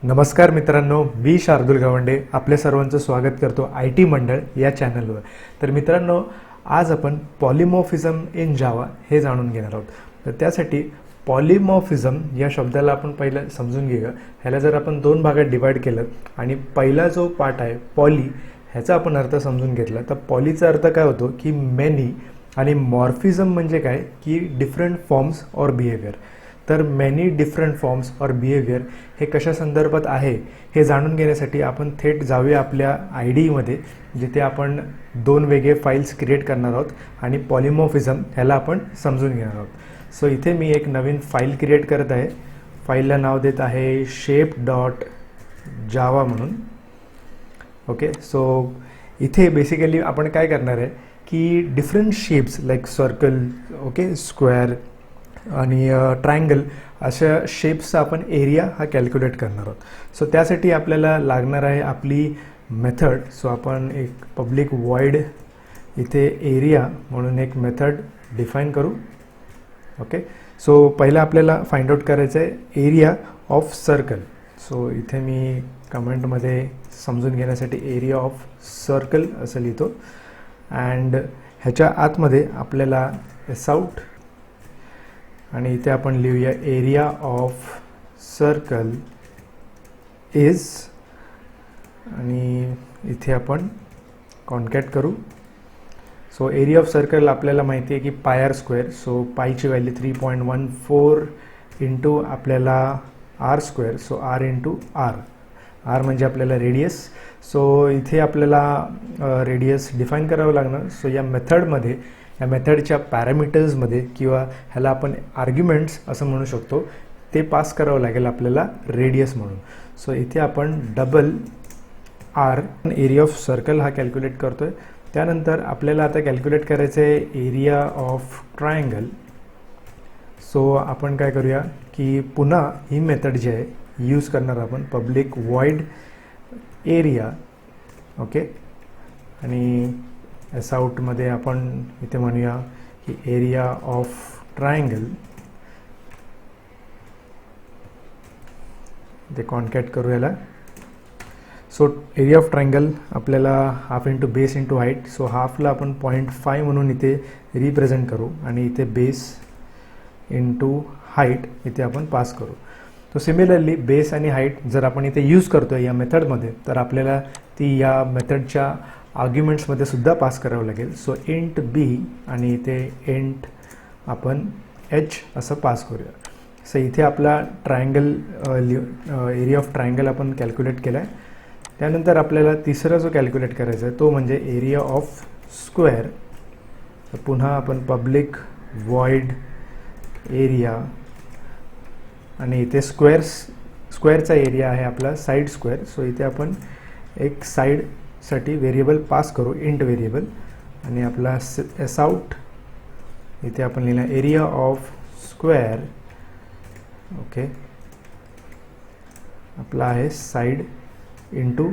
नमस्कार मित्रांनो, मी शार्दूल गवंडे आपल्या सर्वांचं स्वागत करतो IT मंडळ या चॅनलवर. तर मित्रांनो, आज आपण पॉलिमॉर्फिझम इन जावा हे जाणून घेणार आहोत. तर त्यासाठी पॉलिमॉर्फिझम या शब्दाला आपण पहिलं समजून घेऊया. ह्याला जर आपण दोन भागात डिवाइड केलं आणि पहिला जो पार्ट आहे पॉली, ह्याचा आपण अर्थ समजून घेतला तर पॉलीचा अर्थ काय होतो की मेनी, आणि मॉर्फिझम म्हणजे काय की डिफरंट फॉर्म्स और बिहेवियर. तर मेनी डिफरंट फॉर्म्स और बिहेवियर हे कशा संदर्भात आहे हे जाणून घेण्यासाठी आपण थेट जाऊया आपल्या IDEमध्ये, जिथे आपण दोन वेगळे फाईल्स क्रिएट करणार आहोत आणि पॉलिमॉर्फिझम ह्याला आपण समजून घेणार आहोत. सो इथे मी एक नवीन फाईल क्रिएट करत आहे. फाईलला नाव देत आहे shape.java म्हणून. ओके, सो इथे बेसिकली आपण काय करणार आहे की different shapes like circle, okay, square आणि ट्रायंगल अशा शेप्सचा आपण एरिया हा कॅल्क्युलेट करणार आहोत. सो त्यासाठी आपल्याला लागणार आहे आपली मेथड. सो आपण एक पब्लिक वॉइड इथे एरिया म्हणून एक मेथड डिफाईन करू. ओके, सो पहिला आपल्याला फाइंड आउट करायचं आहे एरिया ऑफ सर्कल. सो इथे मी कमेंटमध्ये समजून घेण्यासाठी एरिया ऑफ सर्कल असं लिहितो. अँड ह्याच्या आतमध्ये आपल्याला एस आउट आणि इथे आपण लिहूया एरिया ऑफ सर्कल इज, आणि इथे आपण कॉन्कॅट करू. सो एरिया ऑफ सर्कल आपल्याला माहिती आहे की पाय स्क्वेअर. सो पायची व्हॅल्यू 3.14 इंटू आपल्याला R square. So R into R. R म्हणजे आपल्याला रेडियस. सो इथे आपल्याला रेडियस डिफाईन करावं लागणार. सो या मेथडमध्ये, या मेथडच्या पॅरामीटर्समध्ये किंवा ह्याला आपण आर्ग्युमेंट्स असं म्हणू शकतो, ते पास करावं लागेल आपल्याला रेडियस म्हणून. सो इथे आपण double r area of circle हा कॅल्क्युलेट करतोय. त्यानंतर आपल्याला आता कॅल्क्युलेट करायचं आहे एरिया ऑफ ट्रायंगल. सो आपण काय करूया की पुन्हा ही मेथड जी आहे यूज करणार आपण पब्लिक वॉइड एरिया. ओके, आणि एस आउटमध्ये आपण इथे म्हणूया की एरिया ऑफ ट्रायंगल. ते कॉन्कॅट करू याला. सो एरिया ऑफ ट्रायंगल आपल्याला half into base into height. So हाफला आपण 0.5 म्हणून इथे रिप्रेझेंट करू आणि इथे बेस इंटू हाईट इथे आपण पास करू. तो सिमिलरली बेस आणि हाईट जर आपण इथे यूज करतो या मेथडमध्ये, तर आपल्याला ती या मेथडच्या आर्ग्युमेंट्समध्ये सुद्धा पास करावं लागेल. सो इंट बी आणि इथे इंट आपण एच असं पास करूया. सो इथे आपला ट्रायंगल एरिया ऑफ ट्रायंगल आपण कॅल्क्युलेट केला आहे. त्यानंतर आपल्याला तिसरा जो कॅल्क्युलेट करायचा आहे तो म्हणजे एरिया ऑफ स्क्वेअर. पुन्हा आपण पब्लिक वॉइड एरिया आणि इथे स्क्वेअरचा एरिया आहे आपला साईड स्क्वेअर. सो इथे आपण एक साईडसाठी व्हेरिएबल पास करू, इंट व्हेरिएबल, आणि आपला एस आउट इथे आपण लिहिला एरिया ऑफ स्क्वेअर. ओके, आपला आहे side into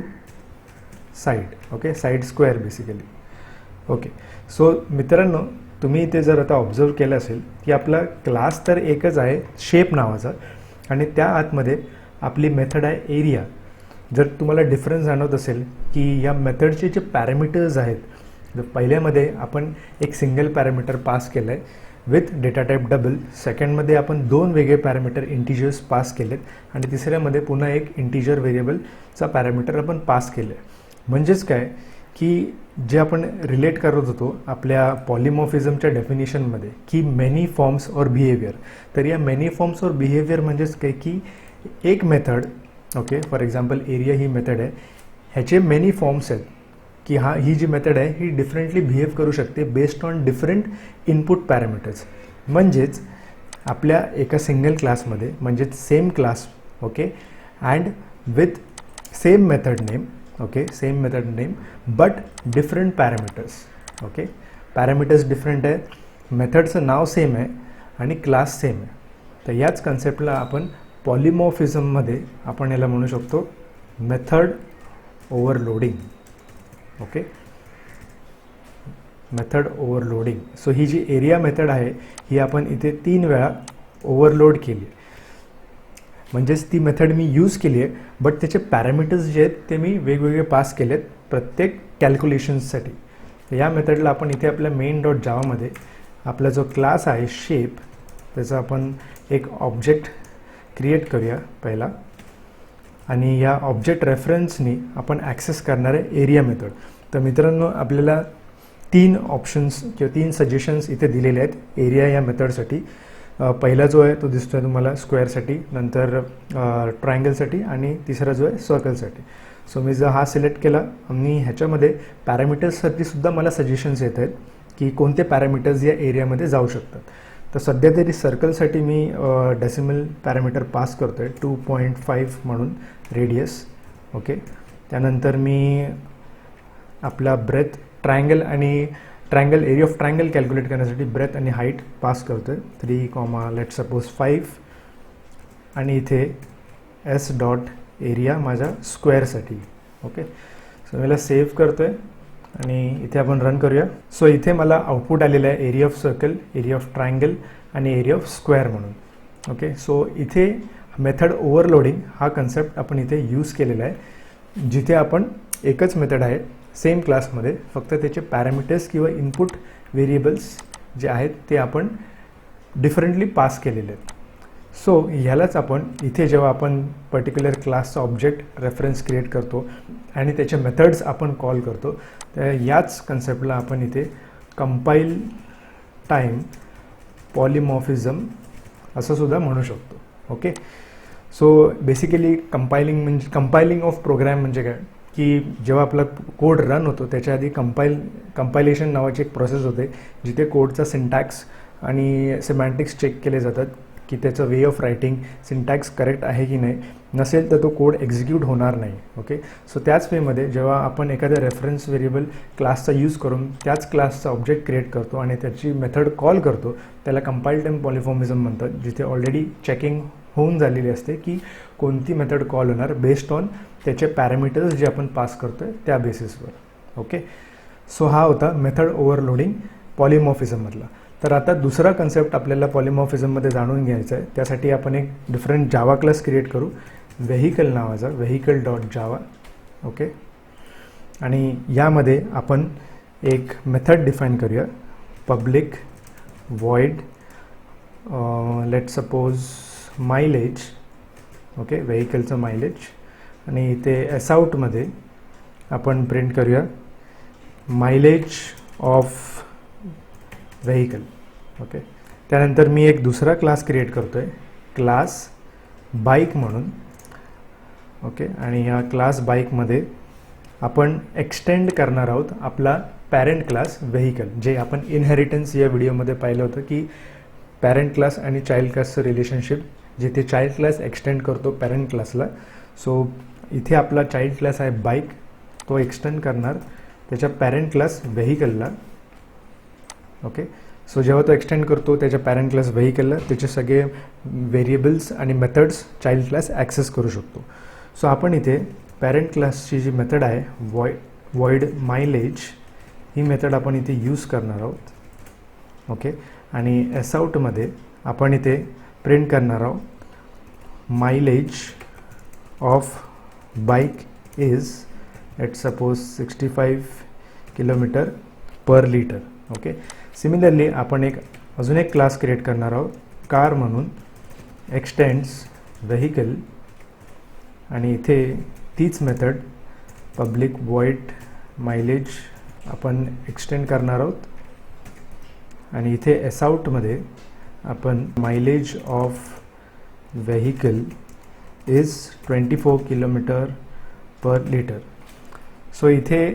side. Okay, side square basically. Okay, so मित्रांनो, तुम्ही इथे जर आता ऑब्झर्व केलं असेल की आपला क्लास तर एकच आहे शेप नावाचा, आणि त्या आतमध्ये आपली मेथड आहे एरिया. जर तुम्हाला डिफरन्स जाणवत असेल की या मेथडचे जे पॅरामीटर्स आहेत, जर पहिल्यामध्ये आपण एक सिंगल पॅरामीटर पास केलं आहे विथ डेटा टाईप डबल, सेकंडमध्ये आपण दोन वेगळे पॅरामीटर इंटिजर्स पास केलेत, आणि तिसऱ्यामध्ये पुन्हा एक इंटिजर व्हेरिएबलचा पॅरामीटर आपण पास केलं आहे. म्हणजेच काय की जे आपण रिलेट करत होतो आपल्या पॉलिमॉर्फिझमच्या डेफिनेशनमध्ये की मेनी फॉर्म्स और बिहेवियर, तर या मेनी फॉर्म्स और बिहेवियर म्हणजेच काय की एक method, okay, for example area he method आहे, ह्याचे मेनी फॉर्म्स आहेत की ही जी मेथड आहे ही डिफरंटली बिहेव करू शकते based on different input parameters. म्हणजेच आपल्या एका सिंगल क्लासमध्ये, म्हणजेच same class, okay, and with same method name, okay, same method name but different parameters. Okay, parameters different आहे, मेथडचं नाव सेम आहे आणि क्लास सेम आहे. तर याच कन्सेप्टला आपण पॉलिमॉर्फिझममध्ये आपण याला म्हणू शकतो method overloading. Okay, method overloading. So ही जी एरिया मेथड आहे ही आपण इथे 3 वेळा ओव्हरलोड केली. म्हणजेच ती मेथड मी यूज केली आहे, बट त्याचे पॅरामीटर्स जे आहेत ते मी वेगवेगळे पास केलेत प्रत्येक कॅल्क्युलेशन्ससाठी. या मेथडला आपण इथे आपल्या main.java आपला जो क्लास आहे शेप, त्याचा आपण एक ऑब्जेक्ट क्रिएट करूया पहिला, आणि या ऑब्जेक्ट रेफरन्सनी आपण ॲक्सेस करणार आहे एरिया मेथड. तर मित्रांनो, आपल्याला 3 ऑप्शन्स किंवा 3 सजेशन्स इथे दिलेले आहेत एरिया या मेथडसाठी. पहिला जो आहे तो दिसतो आहे तुम्हाला स्क्वेअरसाठी, नंतर ट्रायंगलसाठी, आणि तिसरा जो आहे सर्कलसाठी. सो मी जर हा सिलेक्ट केला आणि ह्याच्यामध्ये पॅरामीटर्ससाठी सुद्धा मला सजेशन्स येत आहेत की कोणते पॅरामीटर्स या एरियामध्ये जाऊ शकतात. तर सध्या तरी सर्कलसाठी मी डेसिमल पॅरामीटर पास करतो आहे 2.5 म्हणून रेडियस. ओके, त्यानंतर मी आपला ब्रेथ ट्रायंगल आणि triangle area of triangle calculate करण्यासाठी ब्रेथ आणि हाईट पास करतो आहे 3, लेट सपोज 5, आणि इथे एस डॉट एरिया माझ्या स्क्वेअरसाठी. ओके, सो मला सेव्ह करतो आहे आणि इथे आपण रन करूया. सो इथे मला आउटपुट आलेलं आहे area of circle, area of triangle आणि एरिया ऑफ स्क्वेअर म्हणून. ओके, सो इथे मेथड ओव्हरलोडिंग हा कन्सेप्ट आपण इथे यूज केलेला आहे, जिथे आपण एकच मेथड आहे सेम क्लासमध्ये, फक्त त्याचे पॅरामीटर्स किंवा इनपुट व्हेरिएबल्स जे आहेत ते आपण डिफरंटली पास केलेले आहेत. सो ह्यालाच आपण इथे जेव्हा आपण पर्टिक्युलर क्लासचा ऑब्जेक्ट रेफरन्स क्रिएट करतो आणि त्याचे मेथड्स आपण कॉल करतो, तर याच कन्सेप्टला आपण इथे कंपाईल टाईम पॉलिमॉर्फिझम असं सुद्धा म्हणू शकतो. Okay, so basically compiling of program म्हणजे काय की जेव्हा आपला कोड रन होतो त्याच्या आधी कंपायलेशन नावाची एक प्रोसेस होते, जिथे कोडचा सिंटॅक्स आणि सिमॅन्टिक्स चेक केले जातात की त्याचं way of writing syntax correct आहे की नाही. नसेल तर तो कोड एक्झिक्यूट होणार नाही. ओके, सो त्याच वेमध्ये जेव्हा आपण एखाद्या रेफरन्स व्हेरिएबल क्लासचा यूज करून त्याच क्लासचा ऑब्जेक्ट क्रिएट करतो आणि त्याची मेथड कॉल करतो, त्याला कंपाईल टाईम पॉलिमॉर्फिझम म्हणतात, जिथे ऑलरेडी चेकिंग होऊन झालेली असते की कोणती मेथड कॉल होणार बेस्ड ऑन त्याचे पॅरामीटर्स जे आपण पास करतो आहे त्या बेसिसवर. ओके, सो हा होता मेथड ओव्हरलोडिंग पॉलिमॉर्फिझममधला. तर आता दुसरा कन्सेप्ट आपल्याला पॉलिमॉर्फिझममध्ये जाणून घ्यायचा आहे. त्यासाठी आपण एक डिफरंट जावा क्लास क्रिएट करू, व्हेहिकल नावाचा, vehicle.java. ओके, आणि यामध्ये आपण एक मेथड डिफाईन करूया, public void let suppose mileage. Okay, व्हेहिकलचं मायलेज, आणि इथे एस आउटमध्ये आपण प्रिंट करूया मायलेज ऑफ व्हेहिकल. ओके, त्यानंतर मी एक दुसरा क्लास क्रिएट करतो आहे, क्लास बाईक म्हणून. ओके, आणि या क्लास बाईकमध्ये आपण एक्सटेंड करणार आहोत आपला पॅरेंट क्लास व्हेहिकल, जे आपण इनहेरिटन्स या व्हिडिओमध्ये पाहिलं होतं की पॅरेंट क्लास आणि चाइल्ड क्लासचं रिलेशनशिप, जिथे चाइल्ड क्लास एक्सटेंड करतो पॅरेंट क्लासला. सो इथे आपला चाइल्ड क्लास आहे बाईक, तो एक्सटेंड करणार त्याच्या पॅरेंट क्लास व्हेहिकलला. ओके, सो जेव्हा तो एक्सटेंड करतो त्याच्या पॅरेंट क्लास व्हेहिकलला, त्याचे सगळे व्हेरिएबल्स आणि मेथड्स चाइल्ड क्लास ॲक्सेस करू शकतो. सो आपण इथे पॅरेंट क्लासची जी मेथड आहे वॉइड मायलेज, ही मेथड आपण इथे यूज करणार आहोत. ओके, आणि एस आउटमध्ये आपण इथे प्रिंट करणार आहोत mileage of bike is let suppose 65 kilometre per litre. Okay, similarly आपण अजून एक क्लास क्रिएट करणार आहोत कार म्हणून, एक्सटेंड्स व्हेहिकल, आणि इथे तीच मेथड पब्लिक वॉइड मायलेज आपण एक्सटेंड करणार आहोत. आणि इथे एस आउटमध्ये आपण mileage of vehicle is 24 kilometre per litre. So इथे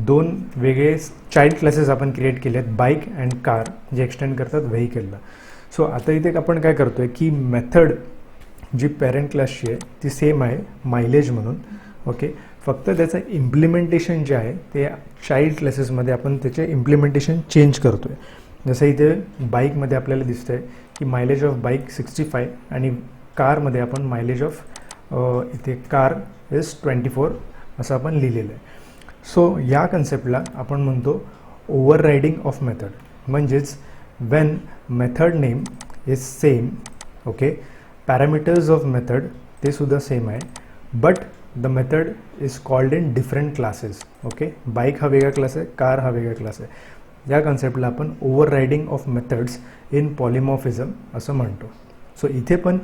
2 वेगळे चाइल्ड क्लासेस आपण क्रिएट केले आहेत, बाईक अँड कार, जे एक्सटेंड करतात व्हेहिकलला. सो आता इथे आपण काय करतो आहे की मेथड जी पॅरेंट क्लासची आहे ती सेम आहे मायलेज म्हणून. ओके, फक्त त्याचं इम्प्लिमेंटेशन जे आहे ते चाइल्ड क्लासेसमध्ये आपण त्याचे इम्प्लिमेंटेशन चेंज करतो आहे. जसं इथे बाईकमध्ये आपल्याला दिसतं आहे की मायलेज ऑफ बाईक 65, आणि कारमध्ये आपण मायलेज ऑफ इथे कार इज 24 असं आपण लिहिलेलं आहे. सो या कन्सेप्टला आपण म्हणतो ओव्हररायडिंग ऑफ मेथड. म्हणजेच Wien method name is same, okay, parameters of method ते सुद्धा सेम आहे, but the method is called in different classes. Okay, bike हा वेगळा क्लास आहे, कार हा वेगळा क्लास आहे. या कन्सेप्टला आपण overriding of methods in polymorphism असं म्हणतो. सो इथे पण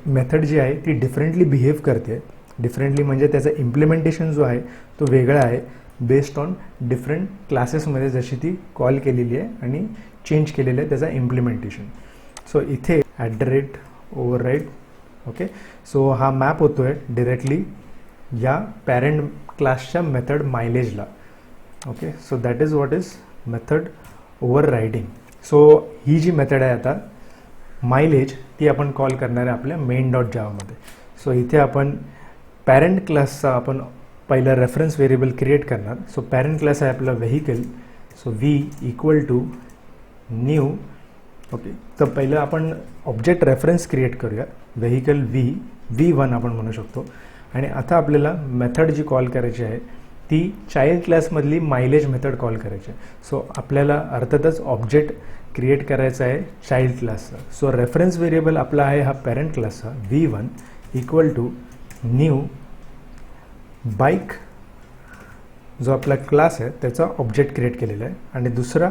मेथड जी आहे ती डिफरंटली बिहेव करते. डिफरंटली म्हणजे त्याचं इम्प्लिमेंटेशन जो आहे तो वेगळा आहे बेस्ड ऑन डिफरंट क्लासेसमध्ये जशी ती कॉल केलेली आहे आणि चेंज केलेलं आहे त्याचा इम्प्लिमेंटेशन. सो इथे @ ओव्हरराईड. ओके, सो हा मॅप होतो आहे डिरेक्टली या पॅरेंट क्लासच्या मेथड मायलेजला. Okay, so that is what is method overriding. So ही जी मेथड आहे आता मायलेज ती आपण कॉल करणार आहे आपल्या main.java मध्ये. सो इथे आपण पॅरेंट क्लासचा आपण पहिला रेफरन्स व्हेरिएबल क्रिएट करणार. सो पॅरेंट क्लास आहे आपला vehicle. So v = new. Okay, तर पहिलं आपण ऑब्जेक्ट रेफरन्स क्रिएट करूया. व्हेकल v1 आपण म्हणू शकतो. आणि आता आपल्याला मेथड जी कॉल करायची आहे ती चाइल्ड क्लासमधली मायलेज मेथड कॉल करायची आहे. सो आपल्याला अर्थातच ऑब्जेक्ट क्रिएट करायचा आहे चाइल्ड क्लासचा. सो रेफरन्स व्हेरिएबल आपला आहे हा पॅरेंट क्लासचा v1 = न्यू बाईक जो आपला क्लास आहे त्याचा ऑब्जेक्ट क्रिएट केलेला आहे. आणि दुसरा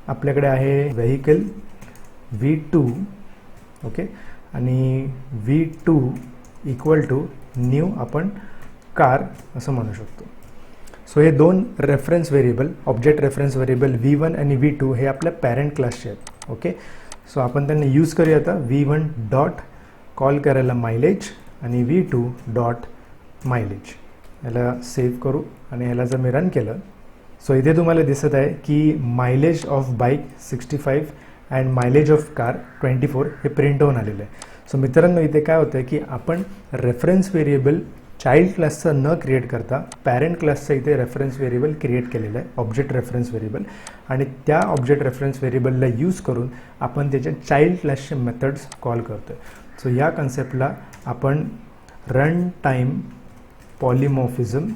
आपल्याकडे आहे व्हेकल v2. ओके, आणि v2 = न्यू आपण कार असं म्हणू शकतो. सो हे दोन reference variable object reference variable v1 आणि v2 हे आपल्या पॅरेंट क्लासचे आहेत. ओके, सो आपण त्यांना यूज करूया. आता v1 डॉट कॉल करायला मायलेज आणि v2 डॉट मायलेज. याला सेव्ह करू आणि याला जर मी रन केलं सो इथे तुम्हाला दिसत आहे की mileage of bike 65 and mileage of car 24 हे प्रिंट होऊन आलेलं आहे. सो मित्रांनो इथे काय होतं आहे की आपण रेफरन्स व्हेरिएबल चाइल्ड क्लासचं न क्रिएट करता पॅरेंट क्लासचं इथे रेफरन्स व्हेरिएबल क्रिएट केलेलं आहे ऑब्जेक्ट रेफरन्स व्हेरिएबल. आणि त्या ऑब्जेक्ट रेफरन्स व्हेरिएबलला यूज करून आपण त्याच्या चाइल्ड क्लासचे मेथड्स कॉल करतो आहे. सो या कन्सेप्टला आपण रन टाईम पॉलिमॉर्फिझम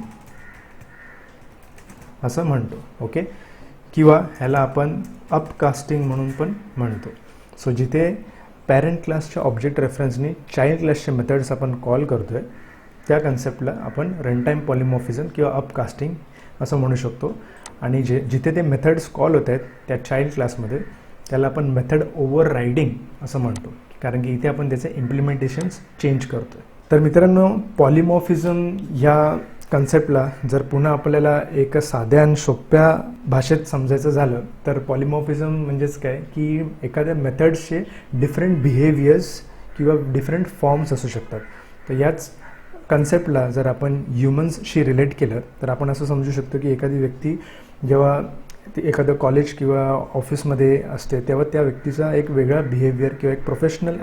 असं म्हणतो. ओके, किंवा ह्याला आपण अपकास्टिंग म्हणून पण म्हणतो. सो जिथे पॅरेंट क्लासच्या ऑब्जेक्ट रेफरन्सनी चाइल्ड क्लासचे मेथड्स आपण कॉल करतो आहे त्या कन्सेप्टला आपण रनटाईम पॉलिमॉर्फिझम किंवा अपकास्टिंग असं म्हणू शकतो. आणि जिथे ते मेथड्स कॉल होत आहेत त्या चाइल्ड क्लासमध्ये त्याला आपण मेथड ओव्हररायडिंग असं म्हणतो, कारण की इथे आपण त्याचे इम्प्लिमेंटेशन्स चेंज करतो आहे. तर मित्रांनो पॉलिमॉर्फिझम ह्या कन्सेप्टला जर पुन्हा आपल्याला एक साध्या आणि सोप्या भाषेत समजायचं झालं तर पॉलिमॉर्फिझम म्हणजेच काय की एखाद्या मेथड्सचे डिफरंट बिहेवियर्स किंवा डिफरंट फॉर्म्स असू शकतात. तर याच कन्सेप्टला जर आपण ह्युमन्सशी रिलेट केलं तर आपण असं समजू शकतो की एखादी व्यक्ती जेव्हा एखादं कॉलेज किंवा ऑफिसमध्ये असते तेव्हा त्या व्यक्तीचा एक वेगळा बिहेवियर किंवा एक प्रोफेशनल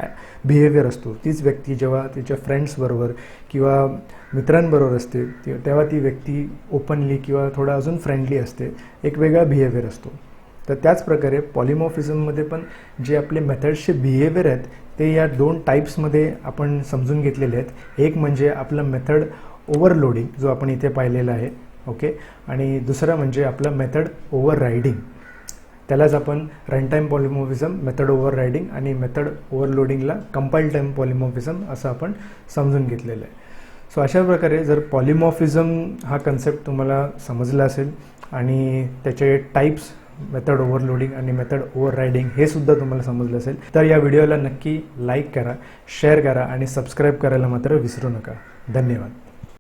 बिहेवियर असतो. तीच व्यक्ती जेव्हा तिच्या फ्रेंड्सबरोबर किंवा मित्रांबरोबर असते तेव्हा ती व्यक्ती ओपनली किंवा थोडा अजून फ्रेंडली असते, एक वेगळा बिहेवियर असतो. तर त्याच प्रकारे पॉलिमॉर्फिझममध्ये पण जे आपले मेथड्सचे बिहेवियर आहेत ते या दोन टाईप्समध्ये आपण समजून घेतलेले आहेत. एक म्हणजे आपलं मेथड ओव्हरलोडिंग जो आपण इथे पाहिलेला आहे. ओके, आणि दुसरं म्हणजे आपलं मेथड ओव्हररायडिंग. त्यालाच आपण रनटाईम पॉलिमॉर्फिझम, मेथड ओव्हररायडिंग आणि मेथड ओव्हरलोडिंगला कंपाईल टाईम पॉलिमॉर्फिझम असं आपण समजून घेतलेलं आहे. सो अशा प्रकारे जर पॉलिमॉर्फिझम हा कन्सेप्ट तुम्हाला समजला असेल आणि त्याचे टाईप्स मेथड ओव्हरलोडिंग आणि मेथड ओव्हररायडिंग हे सुद्धा तुम्हाला समजलं असेल तर या व्हिडिओला नक्की लाईक करा, शेअर करा आणि सबस्क्राईब करायला मात्र विसरू नका. धन्यवाद.